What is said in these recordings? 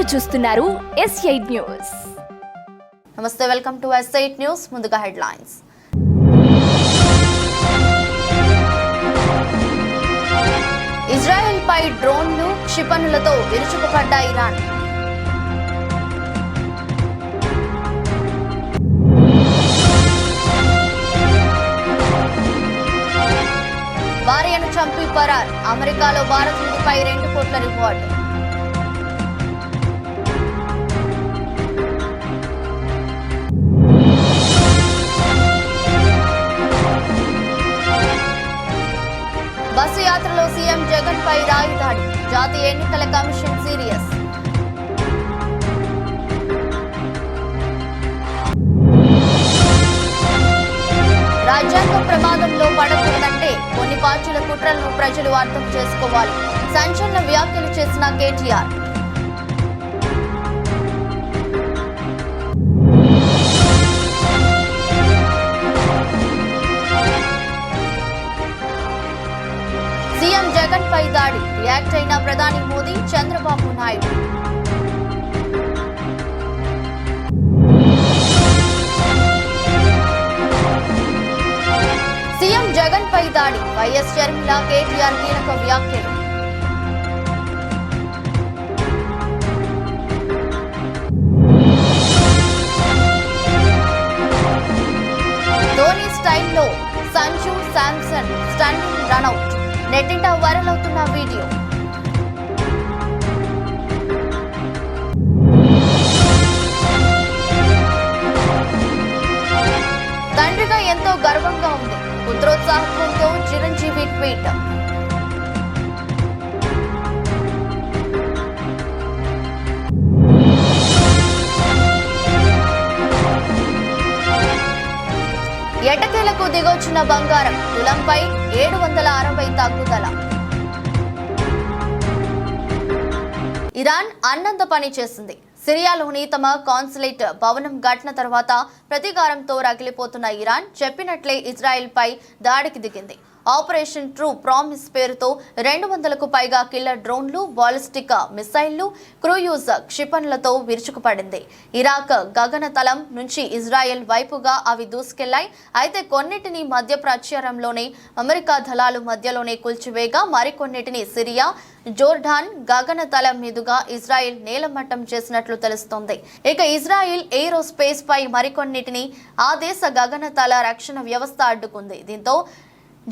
మీరు చూస్తున్నారు S8 news. నమస్తే, వెల్కమ్ టు S8 న్యూస్. ముందుగా హెడ్లైన్స్. ఇజ్రాయెల్ పై డ్రోన్లు, క్షిపణులతో విరుచుకుపడ్డ ఇరాన్. భార్యను చంపి పరార్, అమెరికాలో భారతీయుడిపై 2 కోట్ల రివార్డు. బస్సు యాత్రలో సీఎం జగన్ పై రాయి దాడి, జాతీయ ఎన్నికల కమిషన్ సీరియస్. రాజ్యాంగం ప్రమాదంలో పడకూడదంటే కొన్ని పార్టీల కుట్రలను ప్రజలు అర్థం చేసుకోవాలి. సంచలన వ్యాఖ్యలు చేసిన కేటీఆర్. సీఎం జగన్ పై దాడి, రియాక్ట్ అయిన ప్రధాని మోదీ, చంద్రబాబు నాయుడు. సీఎం జగన్ పై దాడి, వైఎస్ షర్మిల, కేటీఆర్ కీలక వ్యాఖ్యలు. ధోని స్టైల్లో సంజు శాంసన్ స్టన్నింగ్ రన్అట్, నెట్టింట వైరల్ అవుతున్న వీడియో. తండ్రిగా ఎంతో గర్వంగా ఉంది, పుత్రోత్సాహంతో చిరంజీవి ట్వీట్. ఎటకేలకు దిగొచ్చిన బంగారం, తులంపై 760 తగ్గుదల. ఇరాన్ అన్నంత పని చేసింది. సిరియాలోని తమ కాన్సులేట్ భవనం ఘటన తర్వాత ప్రతీకారంతో రగిలిపోతున్న ఇరాన్ చెప్పినట్లే ఇజ్రాయెల్ పై దాడికి దిగింది. ఆపరేషన్ ట్రూ ప్రామిస్ పేరుతో 200కు పైగా కిల్లర్ డ్రోన్లు, బాలిస్టిక్ మిసైళ్లు, క్రూయూజ్ క్షిపణులతో విరుచుకుపడింది. ఇరాక్ గగనతలం నుంచి ఇజ్రాయెల్ వైపుగా అవి దూసుకెళ్లాయి. అయితే కొన్నిటిని మధ్య ప్రాచ్యారంలోనే అమెరికా దళాలు మధ్యలోనే కూల్చివేయగా, మరికొన్నిటిని సిరియా, జోర్డాన్ గగనతలం మీదుగా ఇజ్రాయెల్ నేలమట్టం చేసినట్లు తెలుస్తోంది. ఇక ఇజ్రాయెల్ ఏరోస్పేస్ పై మరికొన్నిటిని ఆ దేశ గగనతల రక్షణ వ్యవస్థ అడ్డుకుంది. దీంతో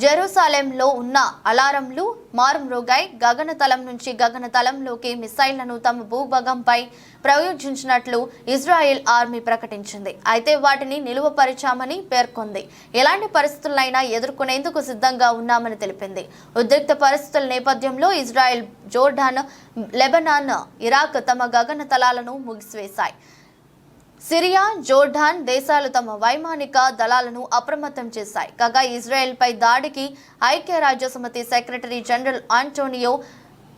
జెరూసలేంలో ఉన్న అలారంలు మారుమ్రోగాయి. గగనతలం నుంచి గగనతలంలోకి మిసైళ్లను తమ భూభాగంపై ప్రయోగించినట్లు ఇజ్రాయెల్ ఆర్మీ ప్రకటించింది. అయితే వాటిని నిలువపరిచామని పేర్కొంది. ఎలాంటి పరిస్థితులైనా ఎదుర్కొనేందుకు సిద్ధంగా ఉన్నామని తెలిపింది. ఉద్రిక్త పరిస్థితుల నేపథ్యంలో ఇజ్రాయెల్, జోర్డాన్, లెబనాన్, ఇరాక్ తమ గగనతలాలను ముగిసివేశాయి. సిరియా, జోర్డాన్ దేశాలు తమ వైమానిక దళాలను అప్రమత్తం చేశాయి. కాగా ఇజ్రాయెల్ పై దాడికి ఐక్యరాజ్యసమితి సెక్రటరీ జనరల్ ఆంటోనియో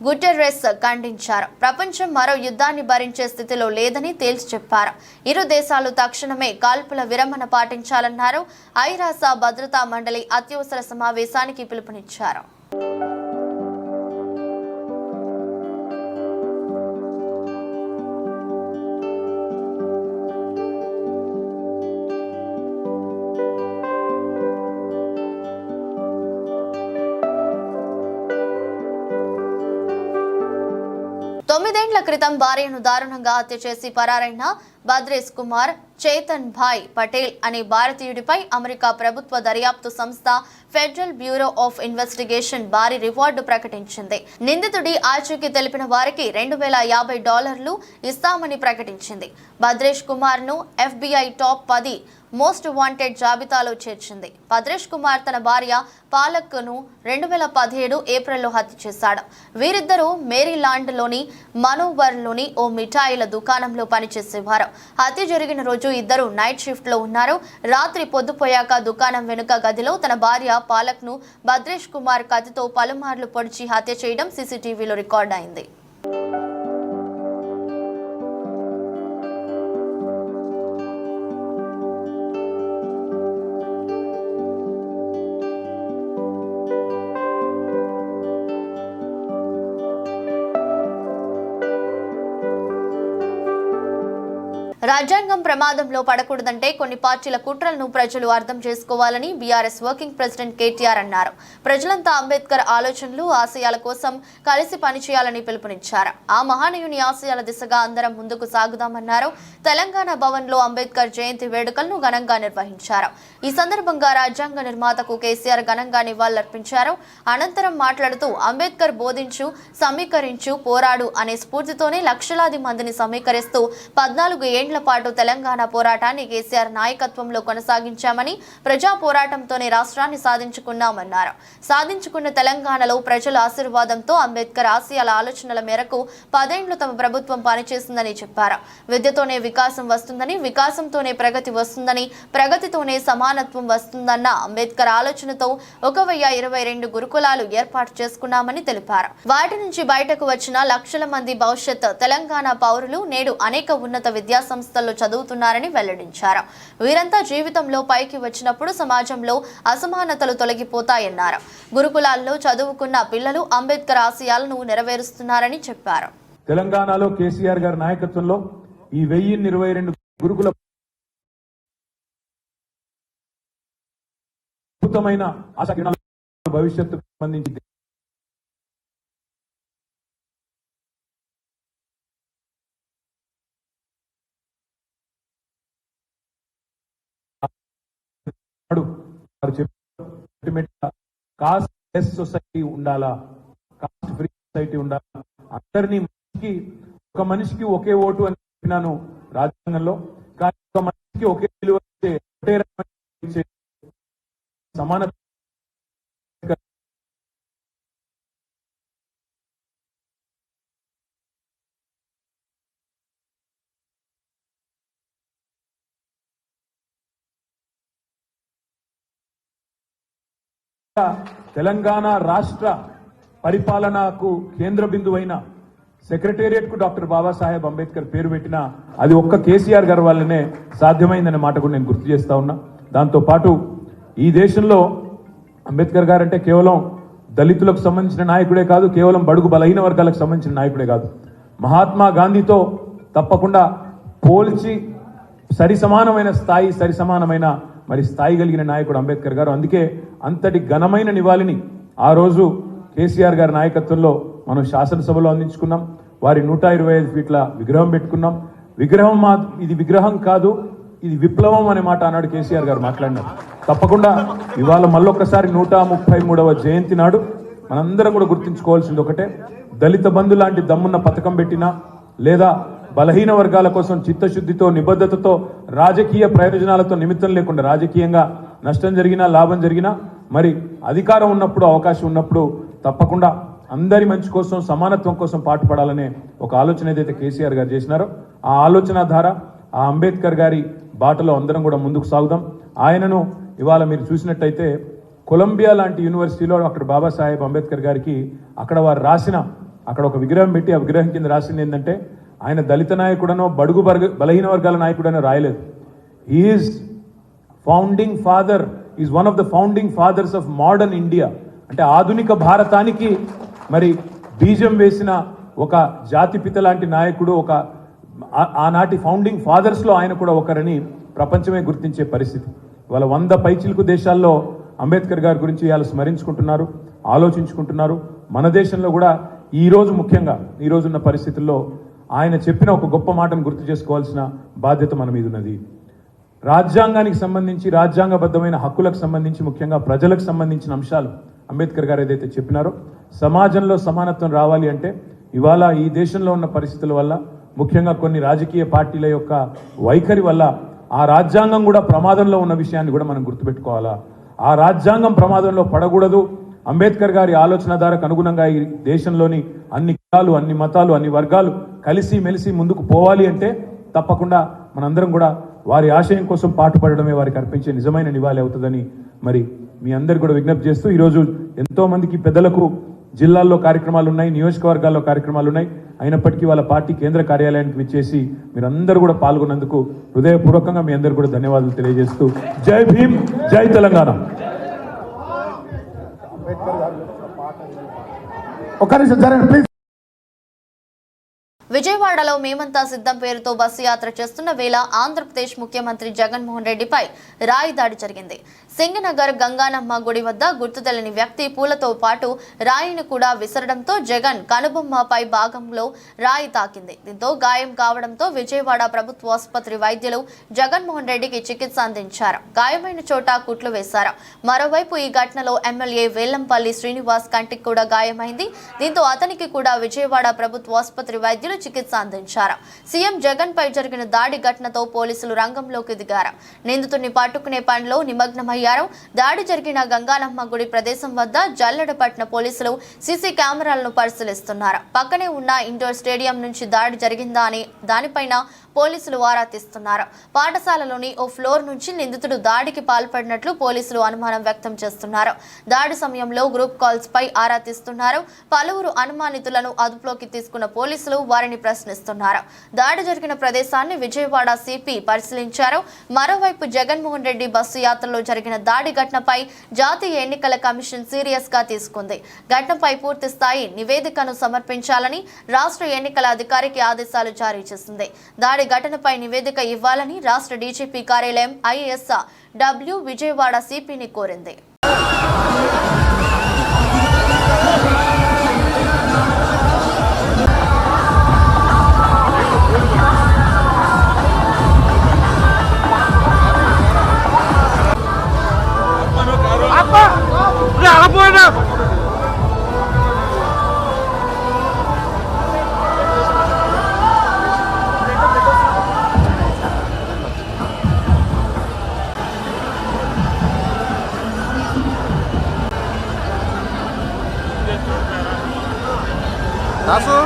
గుటెర్రెస్ ఖండించారు. ప్రపంచం మరో యుద్ధాన్ని భరించే స్థితిలో లేదని తేల్చి చెప్పారు. ఇరు దేశాలు తక్షణమే కాల్పుల విరమణ పాటించాలన్నారు. ఐరాస భద్రతా మండలి అత్యవసర సమావేశానికి పిలుపునిచ్చారు. తొమ్మిదేండ్ల క్రితం భార్యను దారుణంగా హత్య చేసి పరారైన బద్రేష్ కుమార్ చేతన్ భాయ్ పటేల్ అనే భారతీయుడిపై అమెరికా ప్రభుత్వ దర్యాప్తు సంస్థ ఫెడరల్ బ్యూరో ఆఫ్ ఇన్వెస్టిగేషన్ భారీ రివార్డు ప్రకటించింది. నిందితుడి ఆచూకీ తెలిపిన వారికి $2,050 ఇస్తామని ప్రకటించింది. బద్రేష్ కుమార్ ను FBI టాప్ 10 మోస్ట్ వాంటెడ్ జాబితాలో చేర్చింది. భద్రేష్ కుమార్ తన భార్య పాలక్ ను 2017 ఏప్రిల్లో హత్య చేశాడు. వీరిద్దరూ మేరీలాండ్లోని మనోవర్లోని ఓ మిఠాయిల దుకాణంలో పనిచేసేవారు. హత్య జరిగిన రోజు ఇద్దరు నైట్ షిఫ్ట్ లో ఉన్నారు. రాత్రి పొద్దుపోయాక దుకాణం వెనుక గదిలో తన భార్య పాలక్ ను భద్రేష్ కుమార్ కత్తితో పలుమార్లు పొడిచి హత్య చేయడం CCTVలో రికార్డ్ అయింది. రాజ్యాంగం ప్రమాదంలో పడకూడదంటే కొన్ని పార్టీల కుట్రలను ప్రజలు అర్థం చేసుకోవాలని బీఆర్ఎస్ వర్కింగ్ ప్రెసిడెంట్ కేటీఆర్ అన్నారు. ప్రజలంతా అంబేద్కర్ ఆలోచనలు, ఆశయాల కోసం కలిసి పనిచేయాలని పిలుపునిచ్చారు. ఆ మహానీయుని ఆశయాల దిశగా అందరం ముందుకు సాగుదామన్నారు. తెలంగాణ భవన్లో అంబేద్కర్ జయంతి వేడుకలను ఘనంగా నిర్వహించారు. ఈ సందర్భంగా రాజ్యాంగ నిర్మాతకు కేసీఆర్ ఘనంగా నివాళులర్పించారు. అనంతరం మాట్లాడుతూ అంబేద్కర్ బోధించు, సమీకరించు, పోరాడు అనే స్ఫూర్తితోనే లక్షలాది మందిని సమీకరిస్తూ 14 ఏళ్ల పాటు తెలంగాణ పోరాటాన్ని కేసీఆర్ నాయకత్వంలో కొనసాగించామని, ప్రజా పోరాటంతోనే రాష్ట్రాన్ని సాధించుకున్నామన్నారు. సాధించుకున్న తెలంగాణలో ప్రజల ఆశీర్వాదంతో అంబేద్కర్ ఆశయాల ఆలోచనల మేరకు 10 ఏళ్లు తమ ప్రభుత్వం పనిచేసిందని చెప్పారు. విద్యతోనే వికాసం వస్తుందని, వికాసంతోనే ప్రగతి వస్తుందని, ప్రగతితోనే సమానత్వం వస్తుందన్న అంబేద్కర్ ఆలోచనతో 1022 గురుకులాలు ఏర్పాటు చేసుకున్నామని తెలిపారు. వాటి నుంచి బయటకు వచ్చిన లక్షల మంది భవిష్యత్ తెలంగాణ పౌరులు నేడు అనేక ఉన్నత విద్యా సంస్థల్లో చదువుతున్నారని వెల్లడించారు. వీరంతా జీవితంలో పైకి వచ్చినప్పుడు సమాజంలో అసమానతలు తొలగిపోతాయన్నారు. గురుకులాల్లో చదువుకున్న పిల్లలు అంబేద్కర్ ఆశయాలను నెరవేరుస్తున్నారని చెప్పారు. తెలంగాణలో కేసీఆర్ గారి నాయకత్వంలో ఈ 1022 గురుకుల అద్భుతమైన భవిష్యత్తు సంబంధించి కాస్ట్ లెస్ సొసైటీ ఉండాలా, కాస్ట్ ఫ్రీ సొసైటీ ఉండాలా, అందరినీ ఒక మనిషికి ఒకే ఓటు అని చెప్పినాను రాజ్యాంగంలో. కానీ ఒక మనిషికి ఒకే విలువ సమాన తెలంగాణ రాష్ట్ర పరిపాలనకు కేంద్ర బిందువైన సెక్రటేరియట్ కు డాక్టర్ బాబాసాహెబ్ అంబేద్కర్ పేరు పెట్టిన అది ఒక్క కేసీఆర్ గారి వల్లనే సాధ్యమైందనే మాట కూడా నేను గుర్తు చేస్తా ఉన్నా. దాంతో పాటు ఈ దేశంలో అంబేద్కర్ గారు అంటే కేవలం దళితులకు సంబంధించిన నాయకుడే కాదు, కేవలం బడుగు బలహీన వర్గాలకు సంబంధించిన నాయకుడే కాదు, మహాత్మా గాంధీతో తప్పకుండా పోల్చి సరిసమానమైన స్థాయి కలిగిన నాయకుడు అంబేద్కర్ గారు. అందుకే అంతటి ఘనమైన నివాళిని ఆ రోజు కేసీఆర్ గారి నాయకత్వంలో మనం శాసనసభలో అందించుకున్నాం. వారి 125 ఫీట్ల విగ్రహం పెట్టుకున్నాం. ఇది విగ్రహం కాదు, ఇది విప్లవం అనే మాట ఆనాడు కేసీఆర్ గారు మాట్లాడినారు. తప్పకుండా ఇవాళ మళ్ళొక్కసారి 133వ జయంతి నాడు మనందరం కూడా గుర్తుంచుకోవాల్సింది ఒకటే, దళిత బంధు లాంటి దమ్మున్న పథకం పెట్టినా లేదా బలహీన వర్గాల కోసం చిత్తశుద్ధితో, నిబద్ధతతో, రాజకీయ ప్రయోజనాలతో నిమిత్తం లేకుండా రాజకీయంగా నష్టం జరిగినా లాభం జరిగినా మరి అధికారం ఉన్నప్పుడు, అవకాశం ఉన్నప్పుడు తప్పకుండా అందరి మంచి కోసం, సమానత్వం కోసం పాటుపడాలనే ఒక ఆలోచన ఏదైతే కేసీఆర్ గారు చేసినారో ఆ ఆలోచన ద్వారా ఆ అంబేద్కర్ గారి బాటలో అందరం కూడా ముందుకు సాగుదాం. ఆయనను ఇవాళ మీరు చూసినట్టయితే కొలంబియా లాంటి యూనివర్సిటీలో అక్కడ బాబాసాహెబ్ అంబేద్కర్ గారికి అక్కడ వారు అక్కడ ఒక విగ్రహం పెట్టి ఆ విగ్రహం కింద రాసింది ఏంటంటే ఆయన దళిత నాయకుడనో బడుగు బలహీన వర్గాల నాయకుడనో రాయలేదు. Is one of the founding fathers of modern India. అంటే ఆధునిక భారతానికి మరి బీజం వేసిన ఒక జాతిపిత లాంటి నాయకుడు, ఒక ఆనాటి ఫౌండింగ్ ఫాదర్స్ లో ఆయన కూడా ఒకరని ప్రపంచమే గుర్తించే పరిస్థితి. వాళ్ళ 100 పైచిలకు దేశాల్లో అంబేద్కర్ గారి గురించి ఇవాళ స్మరించుకుంటున్నారు, ఆలోచించుకుంటున్నారు. మన దేశంలో కూడా ఈరోజు ముఖ్యంగా ఈరోజున్న పరిస్థితుల్లో ఆయన చెప్పిన ఒక గొప్ప మాటను గుర్తు చేసుకోవాల్సిన బాధ్యత మన మీద ఉన్నది. రాజ్యాంగానికి సంబంధించి, రాజ్యాంగబద్ధమైన హక్కులకు సంబంధించి, ముఖ్యంగా ప్రజలకు సంబంధించిన అంశాలు అంబేద్కర్ గారు ఏదైతే చెప్పినారో సమాజంలో సమానత్వం రావాలి అంటే ఇవాళ ఈ దేశంలో ఉన్న పరిస్థితుల వల్ల, ముఖ్యంగా కొన్ని రాజకీయ పార్టీల యొక్క వైఖరి వల్ల ఆ రాజ్యాంగం కూడా ప్రమాదంలో ఉన్న విషయాన్ని కూడా మనం గుర్తుపెట్టుకోవాలా. ఆ రాజ్యాంగం ప్రమాదంలో పడకూడదు. అంబేద్కర్ గారి ఆలోచన ధారకు అనుగుణంగా ఈ దేశంలోని అన్ని కులాలు, అన్ని మతాలు, అన్ని వర్గాలు కలిసి మెలిసి ముందుకు పోవాలి అంటే తప్పకుండా మనందరం కూడా వారి ఆశయం కోసం పాటుపడడమే వారికి అర్పించే నిజమైన నివాళి అవుతుందని మరి మీ అందరు కూడా విజ్ఞప్తి చేస్తూ, ఈరోజు ఎంతో మందికి పెద్దలకు జిల్లాల్లో కార్యక్రమాలు ఉన్నాయి, నియోజకవర్గాల్లో కార్యక్రమాలు ఉన్నాయి. అయినప్పటికీ వాళ్ళ పార్టీ కేంద్ర కార్యాలయానికి విచ్చేసి మీరందరూ కూడా పాల్గొన్నందుకు హృదయపూర్వకంగా మీ అందరు కూడా ధన్యవాదాలు తెలియజేస్తూ జై భీమ్, జై తెలంగాణ. ఒక్క నిమిషం జరగండి ప్లీజ్. విజయవాడలో మేమంతా సిద్ధం పేరుతో బస్సు యాత్ర చేస్తున్న వేళ ఆంధ్రప్రదేశ్ ముఖ్యమంత్రి జగన్మోహన్ రెడ్డిపై రాయి దాడి జరిగింది. సింగనగర్ గంగానమ్మ గుడి వద్ద గుర్తు తెలియని వ్యక్తి పూలతో పాటు రాయిని కూడా విసరడంతో జగన్ కనుబొమ్మపై భాగంలో రాయి తాకింది. దీంతో గాయం కావడంతో విజయవాడ ప్రభుత్వ ఆసుపత్రి వైద్యులు జగన్మోహన్ రెడ్డికి చికిత్స అందించారు. గాయమైన చోట కుట్లు వేశారు. మరోవైపు ఈ ఘటనలో ఎమ్మెల్యే వేలంపల్లి శ్రీనివాస్ కంటికి కూడా గాయమైంది. దీంతో అతనికి కూడా విజయవాడ ప్రభుత్వ ఆసుపత్రి వైద్యులు చికిత్స అందించారు. సీఎం జగన్ పై జరిగిన దాడి ఘటనతో పోలీసులు రంగంలోకి దిగారు. నిందితుడిని పట్టుకునే పనిలో నిమగ్నమయ్యారు. దాడి జరిగిన గంగానమ్మ గుడి ప్రదేశం వద్ద జల్లెడపట్టిన పోలీసులు సీసీ కెమెరాలను పరిశీలిస్తున్నారు. పక్కనే ఉన్న ఇండోర్ స్టేడియం నుంచి దాడి జరిగిందా అని దానిపైన పోలీసులు ఆరా తీస్తున్నారు. పాఠశాలలోని ఓ ఫ్లోర్ నుంచి నిందితుడు దాడికి పాల్పడినట్లు పోలీసులు అనుమానం వ్యక్తం చేస్తున్నారు. దాడి సమయంలో గ్రూప్ కాల్స్ పై ఆరా తీస్తున్నారు. పలువురు అనుమానితులను అదుపులోకి తీసుకున్న పోలీసులు వారిని ప్రశ్నిస్తున్నారు. దాడి జరిగిన ప్రదేశాన్ని విజయవాడ సిపి పరిశీలించారు. మరోవైపు జగన్మోహన్ రెడ్డి బస్సు యాత్రలో జరిగిన దాడి ఘటనపై జాతీయ ఎన్నికల కమిషన్ సీరియస్ గా తీసుకుంది. ఘటనపై పూర్తి స్థాయి నివేదికను సమర్పించాలని రాష్ట్ర ఎన్నికల అధికారికి ఆదేశాలు జారీ చేసింది. దాడి ఘటనపై నివేదిక ఇవ్వాలని రాష్ట్ర డీజీపీ కార్యాలయం ఐఏఎస్ డబ్ల్యూ విజయవాడ సిపిని కోరింది. దాసు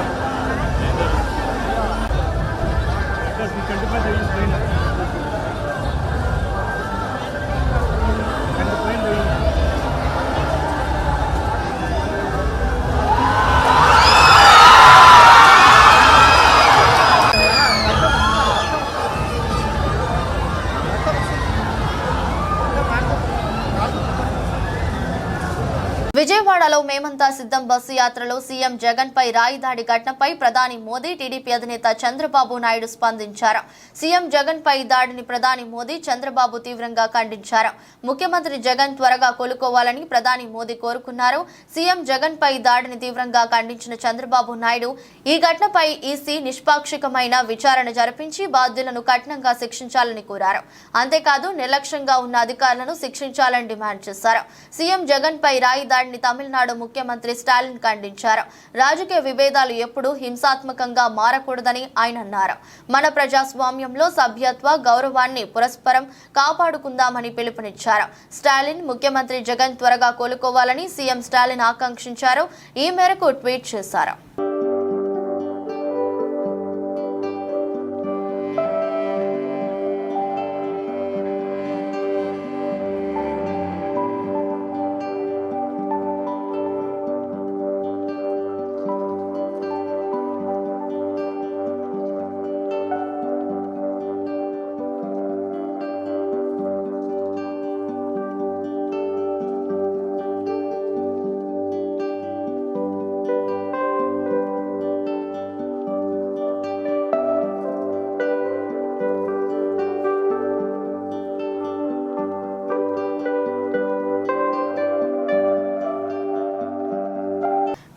విజయవాడలో మేమంతా సిద్ధం బస్సు యాత్రలో సీఎం జగన్ పై రాయి దాడి ఘటనపై ప్రధాని మోదీ, టీడీపీ అధినేత చంద్రబాబు నాయుడు స్పందించారు. సీఎం జగన్ పై దాడిని ప్రధాని మోదీ, చంద్రబాబు తీవ్రంగా ఖండించారు. ముఖ్యమంత్రి జగన్ త్వరగా కోలుకోవాలని ప్రధాని మోదీ కోరుకున్నారు. సీఎం జగన్ పై దాడిని తీవ్రంగా ఖండించిన చంద్రబాబు నాయుడు ఈ ఘటనపై ఈసీ నిష్పాక్షికమైన విచారణ జరిపించి బాధ్యులను కఠినంగా శిక్షించాలని కోరారు. అంతేకాదు నిర్లక్ష్యంగా ఉన్న అధికారులను శిక్షించాలని డిమాండ్ చేశారు. సీఎం జగన్ పై రాయి దాడిని తమిళనాడు ముఖ్యమంత్రి స్టాలిన్ ఖండించారు. రాజకీయ విభేదాలు ఎప్పుడూ హింసాత్మకంగా మారకూడదని ఆయన అన్నారు. మన ప్రజాస్వామ్యంలో సభ్యత్వ గౌరవాన్ని పరస్పరం కాపాడుకుందామని పిలుపునిచ్చారు. స్టాలిన్ ముఖ్యమంత్రి జగన్ త్వరగా కోలుకోవాలని సీఎం స్టాలిన్ ఆకాంక్షించారు. ఈ మేరకు ట్వీట్ చేశారు.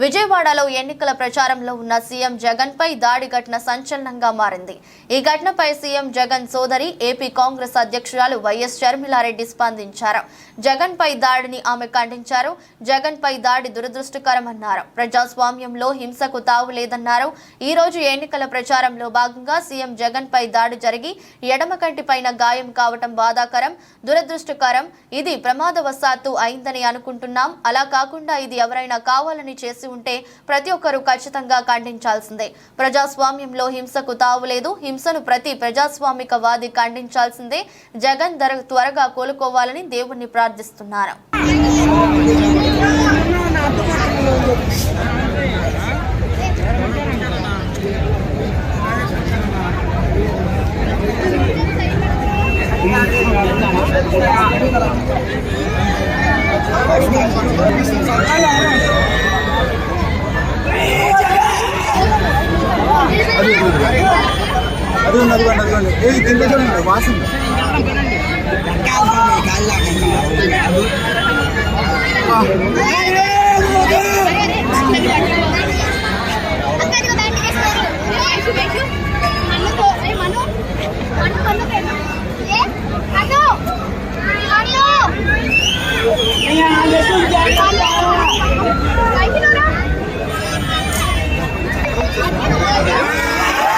విజయవాడలో ఎన్నికల ప్రచారంలో ఉన్న సీఎం జగన్ పై దాడి ఘటన సంచలనంగా మారింది. ఈ ఘటనపై సీఎం జగన్ సోదరి ఏపీ కాంగ్రెస్ అధ్యక్షురాలు వైఎస్ షర్మిలారెడ్డి స్పందించారు. జగన్ పై దాడిని ఆమె ఖండించారు. జగన్ పై దాడి దురదృష్టకరమన్నారు. ప్రజాస్వామ్యంలో హింసకు తావు లేదన్నారు. ఈ రోజు ఎన్నికల ప్రచారంలో భాగంగా సీఎం జగన్ పై దాడి జరిగి ఎడమ కంటి పైన గాయం కావటం బాధాకరం, దురదృష్టకరం. ఇది ప్రమాదవశాత్తు అయిందని అనుకుంటున్నాం. అలా కాకుండా ఇది ఎవరైనా కావాలని చేసి ఉంటే ప్రతి ఒక్కరూ ఖచ్చితంగా ఖండించాల్సిందే. ప్రజాస్వామ్యంలో హింసకు తావులేదు. హింసను ప్రతి ప్రజాస్వామికవాది ఖండించాల్సిందే. జగన్ త్వరగా కోలుకోవాలని దేవుణ్ణి ప్రార్థిస్తున్నారు.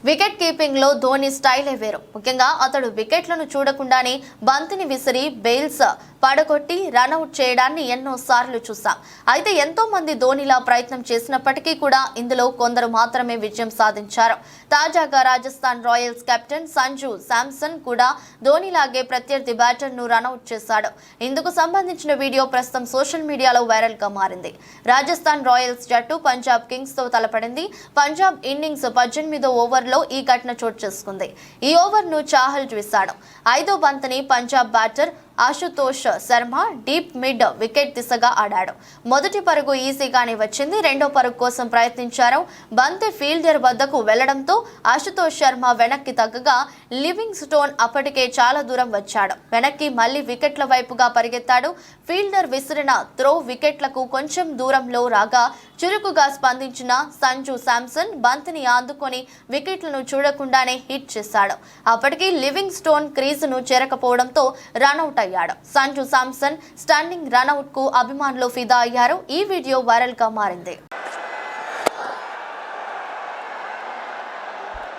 వికెట్ కీపింగ్ లో ధోని స్టైలే వేరు. ముఖ్యంగా అతడు వికెట్లను చూడకుండానే బంతిని విసిరి బెయిల్స్ పడగొట్టి రన్అట్ చేయడాన్ని ఎన్నో సార్లు చూసాం. అయితే ఎంతో మంది ధోనిలా ప్రయత్నం చేసినప్పటికీ కూడా ఇందులో కొందరు మాత్రమే విజయం సాధించారు. తాజాగా రాజస్థాన్ రాయల్స్ కెప్టెన్ సంజు శాంసన్ కూడా ధోనిలాగే ప్రత్యర్థి బ్యాటర్ ను రన్అట్ చేశాడు. ఇందుకు సంబంధించిన వీడియో ప్రస్తుతం సోషల్ మీడియాలో వైరల్ గా మారింది. రాజస్థాన్ రాయల్స్ జట్టు పంజాబ్ కింగ్స్ తో తలపడింది. పంజాబ్ ఇన్నింగ్స్ 18వ ఓవర్లో ఈ ఘటన చోటు చేసుకుంది. ఈ ఓవర్ ను చాహల్ చూశాడు. 5వ బంతిని Punjab batter Ashutosh Sharma deep mid wicket దిశగా ఆడాడు. మొదటి పరుగు ఈజీగానే వచ్చింది. రెండో పరుగు కోసం ప్రయత్నించారు. బంతి ఫీల్డర్ వద్దకు వెళ్లడంతో ఆశుతోష్ శర్మ వెనక్కి తగ్గగా లివింగ్ స్టోన్ అప్పటికే చాలా దూరం వచ్చాడు. వెనక్కి మళ్లీ వికెట్ల వైపుగా పరిగెత్తాడు. ఫీల్డర్ విసిరిన త్రో వికెట్లకు కొంచెం దూరంలో రాగా చురుకుగా స్పందించిన సంజు శాంసన్ బంతిని అందుకొని వికెట్లను చూడకుండానే హిట్ చేశాడు. అప్పటికి లివింగ్ స్టోన్ క్రీజును చేరకపోవడంతో రన్అట్ అయ్యాడు. సంజు శాంసన్ స్టన్నింగ్ రన్అట్ కు అభిమానులు ఫిదా అయ్యారు. ఈ వీడియో వైరల్ గా మారింది.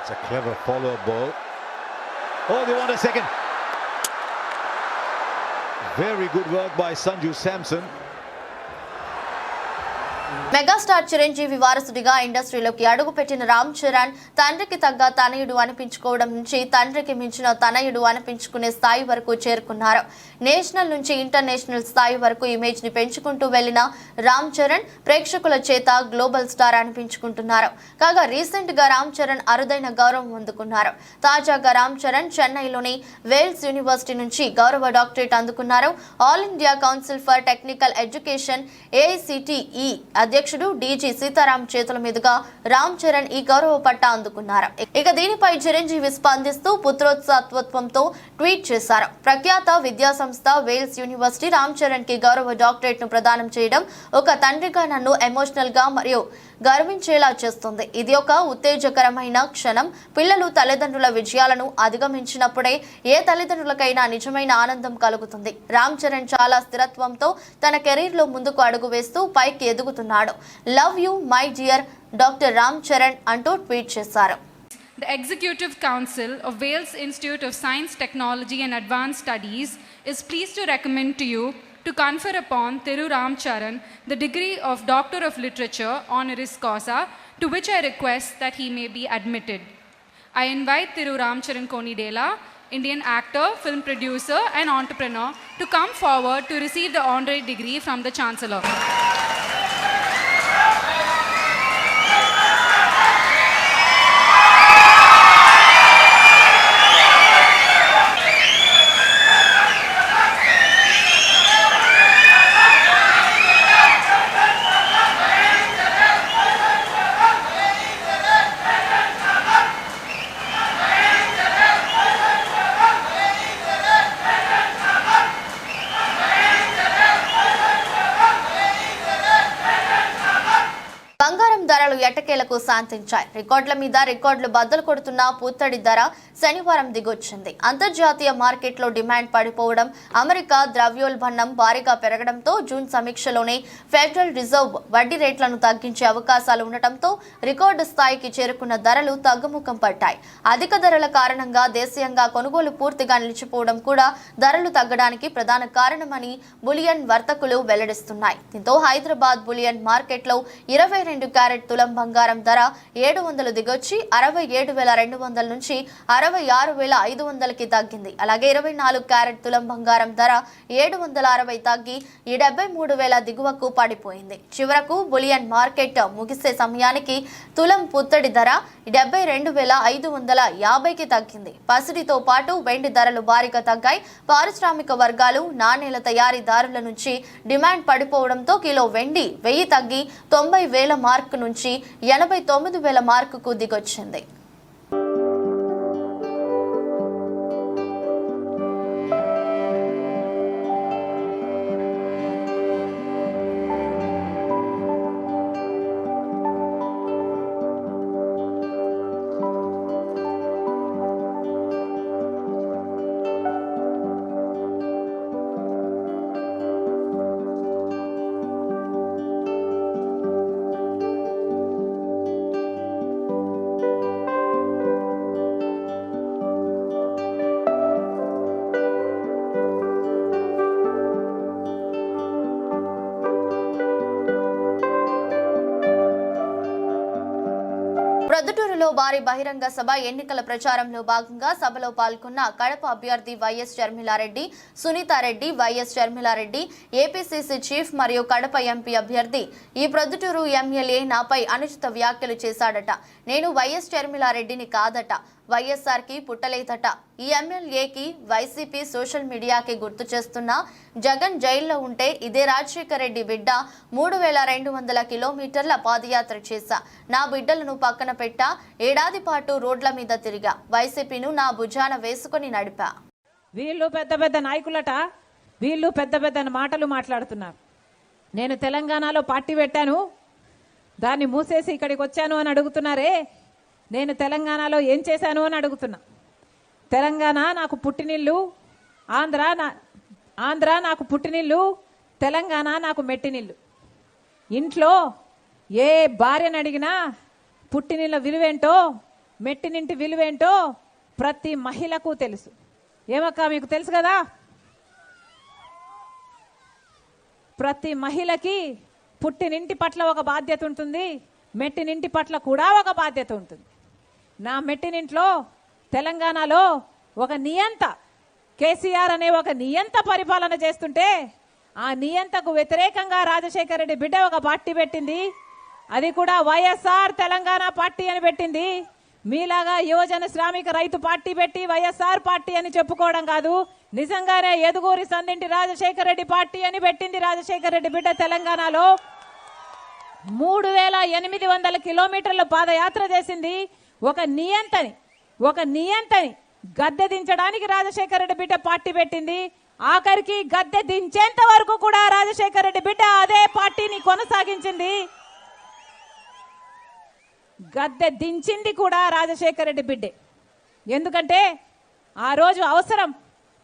It's a clever follow ball. Oh, they want a second. Very good work by Sanju Samson. Megastar Chiranjeevi వారసుడిగా ఇండస్ట్రీలోకి అడుగుపెట్టిన రామ్ చరణ్ తండ్రికి తగ్గ తనయుడు అనిపించుకోవడం నుంచి తండ్రికి మించిన తనయుడు అనిపించుకునే స్థాయి వరకు చేరుకున్నారు. నేషనల్ నుంచి ఇంటర్నేషనల్ స్థాయి వరకు ఇమేజ్ ని పెంచుకుంటూ వెళ్లిన రామ్ చరణ్ ప్రేక్షకుల చేత గ్లోబల్ స్టార్ అనిపించుకుంటున్నారు. కాగా రీసెంట్ గా రామ్ చరణ్ అరుదైన గౌరవం అందుకున్నారు. తాజాగా రామ్ చరణ్ చెన్నైలోని వేల్స్ యూనివర్సిటీ నుంచి గౌరవ డాక్టరేట్ అందుకున్నారు. All India council for technical education AICTE అధ్యక్షుడు DG సీతారాం చేతుల మీదుగా రామ్ చరణ్ ఈ గౌరవ పట్టా అందుకున్నారు. ఇక దీనిపై చిరంజీవి స్పందిస్తూ పుత్రోత్సాహత్వంతో ట్వీట్ చేశారు. ప్రఖ్యాత విద్యా సంస్థ వేల్స్ యూనివర్సిటీ రామ్ చరణ్ కి గౌరవ డాక్టరేట్ ను ప్రదానం చేయడం ఒక తండ్రిగా నన్ను ఎమోషనల్ గా మరియు గర్వించేలా చేస్తుంది. ఇది ఒక ఉత్తేజకరమైన క్షణం. పిల్లలు తల్లిదండ్రుల విజయాలను అధిగమించినప్పుడే ఏ తల్లిదండ్రులకైనా నిజమైన ఆనందం కలుగుతుంది. రామ్ చరణ్ చాలా స్థిరత్వంతో తన కెరీర్ లో ముందుకు అడుగు వేస్తూ పైకి ఎదుగుతున్నాడు. Love you my dear doctor Ram Charan అంటూ ట్వీట్ చేశారు. The Executive Council of Wales Institute of Science, Technology and Advanced Studies is pleased to recommend to you to confer upon Thiru Ram Charan the degree of Doctor of Literature honoris causa, to which I request that he may be admitted. I invite Thiru Ram Charan Konidela, Indian actor, film producer and entrepreneur, to come forward to receive the honorary degree from the Chancellor. బంగారం ధరలు ఎట్టకేలకు శాంతించాయి. రికార్డుల మీద రికార్డులు బద్దలు కొడుతున్న పుత్తడి ధర శనివారం దిగొచ్చింది. అంతర్జాతీయ మార్కెట్లో డిమాండ్ పడిపోవడం, అమెరికా ద్రవ్యోల్బణం భారీగా పెరగడంతో జూన్ సమీక్షలోనే ఫెడరల్ రిజర్వ్ వడ్డీ రేట్లను తగ్గించే అవకాశాలు ఉండటంతో రికార్డు స్థాయికి చేరుకున్న ధరలు తగ్గుముఖం పట్టాయి. అధిక ధరల కారణంగా దేశీయంగా కొనుగోలు పూర్తిగా నిలిచిపోవడం కూడా ధరలు తగ్గడానికి ప్రధాన కారణమని బులియన్ వర్తకులు వెల్లడిస్తున్నాయి. దీంతో హైదరాబాద్ బులియన్ మార్కెట్లో 22 క్యారెట్ తులం బంగారం ధర 700 దిగొచ్చి 67,200 నుంచి 66,500కి తగ్గింది. అలాగే 24 క్యారెట్ తులం బంగారం ధర 760 తగ్గి 73,000 దిగువకు పడిపోయింది. చివరకు బులియన్ మార్కెట్ ముగిసే సమయానికి తులం పుత్తడి ధర 72,550కి తగ్గింది. పసిడితో పాటు వెండి ధరలు భారీగా తగ్గాయి. పారిశ్రామిక వర్గాలు, నాణేల తయారీదారుల నుంచి డిమాండ్ పడిపోవడంతో కిలో వెండి 1000 తగ్గి 90,000 మార్కు నుంచి 89,000 మార్కుకు దిగొచ్చింది. ప్రొద్దుటూరులో భారీ బహిరంగ సభ ఎన్నికల ప్రచారంలో భాగంగా సభలో పాల్గొన్న కడప అభ్యర్థి YS Sharmila Reddy, Sunitha Reddy, YS Sharmila Reddy, APCC chief మరియు కడప ఎంపీ అభ్యర్థి ఈ ప్రొద్దుటూరు ఎమ్మెల్యే నాపై అనుచిత వ్యాఖ్యలు చేశాడట. నేను వైఎస్ షర్మిలారెడ్డిని కాదట, వైఎస్ఆర్కి పుట్టలేదట. ఈ ఎమ్మెల్యేకి వైసీపీ సోషల్ మీడియాకి గుర్తు చేస్తున్న జగన్ జైల్లో ఉంటే ఇదే రాజశేఖర రెడ్డి బిడ్డ 3200 కిలోమీటర్ల పాదయాత్ర చేశా. నా బిడ్డలను పక్కన పెట్టా. ఏడాది పాటు రోడ్ల మీద తిరిగా. వైసీపీను నా భుజాన వేసుకొని నడిపా. వీళ్ళు పెద్ద పెద్ద నాయకులట, వీళ్ళు పెద్ద పెద్ద మాటలు మాట్లాడుతున్నారు. నేను తెలంగాణలో పార్టీ పెట్టాను, దాన్ని మూసేసి ఇక్కడికి వచ్చాను అని అడుగుతున్నారే. నేను తెలంగాణలో ఏం చేశాను అని అడుగుతున్నా. తెలంగాణ నాకు పుట్టినిల్లు, ఆంధ్ర నాకు పుట్టినిల్లు, తెలంగాణ నాకు మెట్టినిల్లు. ఇంట్లో ఏ భార్యను అడిగినా పుట్టినిళ్ళ విలువేంటో, మెట్టినింటి విలువేంటో ప్రతి మహిళకు తెలుసు. ఏమక్క మీకు తెలుసు కదా? ప్రతి మహిళకి పుట్టినింటి పట్ల ఒక బాధ్యత ఉంటుంది, మెట్టినింటి పట్ల కూడా ఒక బాధ్యత ఉంటుంది. నా మెట్టినింట్లో తెలంగాణలో ఒక నియంత కేసీఆర్ అనే ఒక నియంత పరిపాలన చేస్తుంటే ఆ నియంతకు వ్యతిరేకంగా రాజశేఖర రెడ్డి బిడ్డ ఒక పార్టీ పెట్టింది. అది కూడా వైఎస్ఆర్ తెలంగాణ పార్టీ అని పెట్టింది. మీలాగా యువజన శ్రామిక రైతు పార్టీ పెట్టి వైఎస్ఆర్ పార్టీ అని చెప్పుకోవడం కాదు, నిజంగానే ఎదుగూరి సందింటి రాజశేఖర రెడ్డి పార్టీ అని పెట్టింది రాజశేఖర రెడ్డి బిడ్డ. తెలంగాణలో 3800 కిలోమీటర్ల పాదయాత్ర చేసింది. ఒక నియంతని గద్దె దించడానికి రాజశేఖర రెడ్డి బిడ్డ పార్టీ పెట్టింది. ఆఖరికి గద్దె దించేంత వరకు కూడా రాజశేఖర రెడ్డి బిడ్డ అదే పార్టీని కొనసాగించింది. గద్దె దించింది కూడా రాజశేఖర రెడ్డి బిడ్డే. ఎందుకంటే ఆ రోజు అవసరం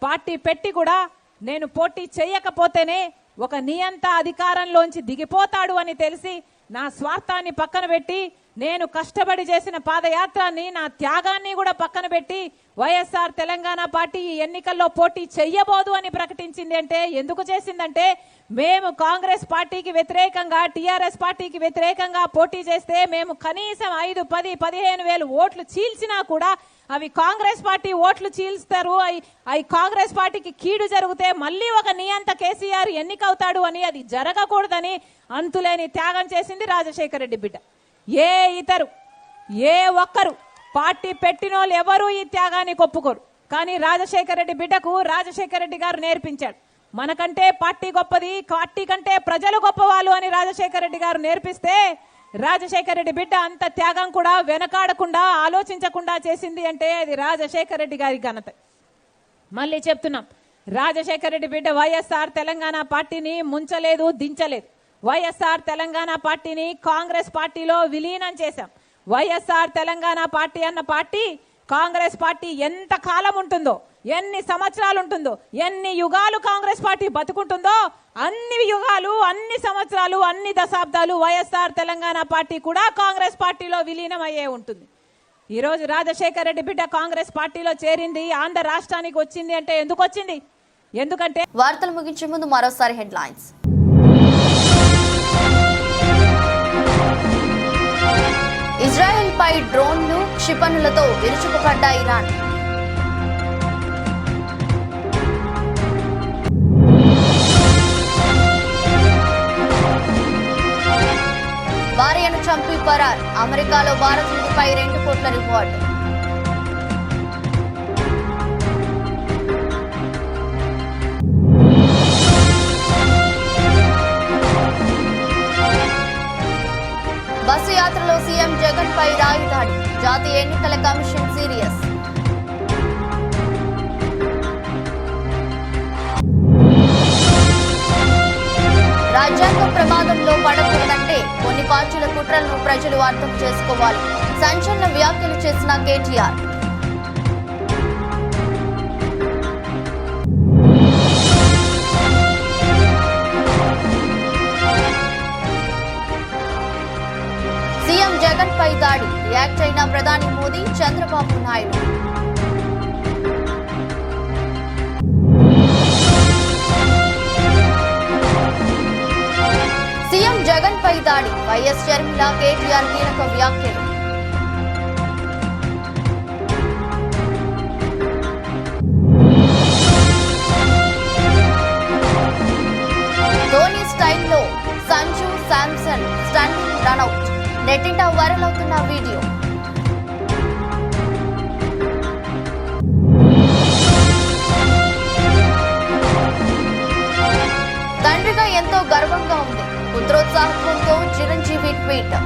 పార్టీ పెట్టి కూడా నేను పోటీ చేయకపోతేనే ఒక నియంత అధికారంలోంచి దిగిపోతాడు అని తెలిసి నా స్వార్థాన్ని పక్కన పెట్టి, నేను కష్టపడి చేసిన పాదయాత్రాన్ని, నా త్యాగాన్ని కూడా పక్కన పెట్టి వైఎస్ఆర్ తెలంగాణ పార్టీ ఈ ఎన్నికల్లో పోటీ చెయ్యబోదు అని ప్రకటించింది. అంటే ఎందుకు చేసిందంటే, మేము కాంగ్రెస్ పార్టీకి వ్యతిరేకంగా, టీఆర్ఎస్ పార్టీకి వ్యతిరేకంగా పోటీ చేస్తే మేము కనీసం 5, 10, 15 వేలు ఓట్లు చీల్చినా కూడా అవి కాంగ్రెస్ పార్టీ ఓట్లు చీల్స్తారు. అవి కాంగ్రెస్ పార్టీకి కీడు జరిగితే మళ్ళీ ఒక నియంత కేసీఆర్ ఎన్నికవుతాడు అని, అది జరగకూడదని అంతులేని త్యాగం చేసింది రాజశేఖర రెడ్డి బిడ్డ. ఏ ఒక్కరు పార్టీ పెట్టినోళ్ళు ఎవరు ఈ త్యాగాన్ని ఒప్పుకోరు. కానీ రాజశేఖర రెడ్డి బిడ్డకు రాజశేఖర రెడ్డి గారు నేర్పించాడు. మనకంటే పార్టీ గొప్పది, పార్టీ కంటే ప్రజలు గొప్పవాళ్ళు అని రాజశేఖర రెడ్డి గారు నేర్పిస్తే, రాజశేఖర రెడ్డి బిడ్డ అంత త్యాగం కూడా వెనకాడకుండా, ఆలోచించకుండా చేసింది అంటే అది రాజశేఖర రెడ్డి గారి ఘనత. మళ్ళీ చెప్తున్నాం, రాజశేఖర రెడ్డి బిడ్డ వైఎస్ఆర్ తెలంగాణ పార్టీని ముంచలేదు, దించలేదు. వైఎస్ఆర్ తెలంగాణ పార్టీని కాంగ్రెస్ పార్టీలో విలీనం చేశాం. వైఎస్ఆర్ తెలంగాణ పార్టీ అన్న పార్టీ కాంగ్రెస్ పార్టీ ఎంత కాలం ఉంటుందో, ఎన్ని సంవత్సరాలు ఉంటుందో, ఎన్ని యుగాలు కాంగ్రెస్ పార్టీ బతుకుంటుందో, అన్ని యుగాలు, అన్ని సంవత్సరాలు, అన్ని దశాబ్దాలు వైఎస్ఆర్ తెలంగాణ పార్టీ కూడా కాంగ్రెస్ పార్టీలో విలీనం అయ్యే ఉంటుంది. ఈరోజు రాజశేఖర రెడ్డి బిడ్డ కాంగ్రెస్ పార్టీలో చేరింది, ఆంధ్ర రాష్ట్రానికి వచ్చింది అంటే ఎందుకు వచ్చింది? ఎందుకంటే వార్తలు ముగించే ముందు మరోసారి హెడ్లైన్స్. ఇజ్రాయెల్ పై డ్రోన్లు, క్షిపణులతో విరుచుకుపడ్డ ఇరాన్. భార్యను చంపి పరార్. అమెరికాలో భారతీయుడిపై 2 కోట్ల రివార్డు. బస్సు యాత్రలో సీఎం జగన్ పై రాయి దాడి. జాతీయ ఎన్నికల కమిషన్ సీరియస్. రాజ్యాంగం ప్రమాదంలో పడకూడదంటే కొన్ని పార్టీల కుట్రలను ప్రజలు అర్థం చేసుకోవాలి. సంచలన వ్యాఖ్యలు చేసిన కేటీఆర్. సీఎం జగన్ పై దాడి. రియాక్ట్ అయిన ప్రధాని మోదీ, చంద్రబాబు నాయుడు. సీఎం జగన్ పై దాడి. వైఎస్ షర్మిల, కేటీఆర్ కీలక వ్యాఖ్యలు. నెట్టింట వైరల్ అవుతున్న వీడియో. తండ్రిగా ఎంతో గర్వంగా ఉంది. పుత్రోత్సాహంతో చిరంజీవి ట్వీట్.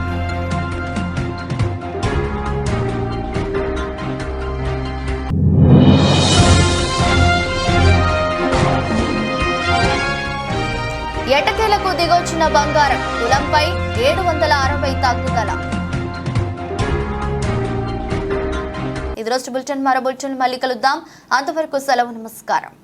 ఎటకేలకు దిగొచ్చిన బంగారం, తులంపై 760 తగ్గుదల. ఇది రోజు బులెటిన్. మరో బులెటిన్ మళ్ళీ కలుద్దాం. అంతవరకు సెలవు. నమస్కారం.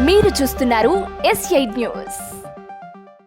మీరు చూస్తున్నారు S8 న్యూస్.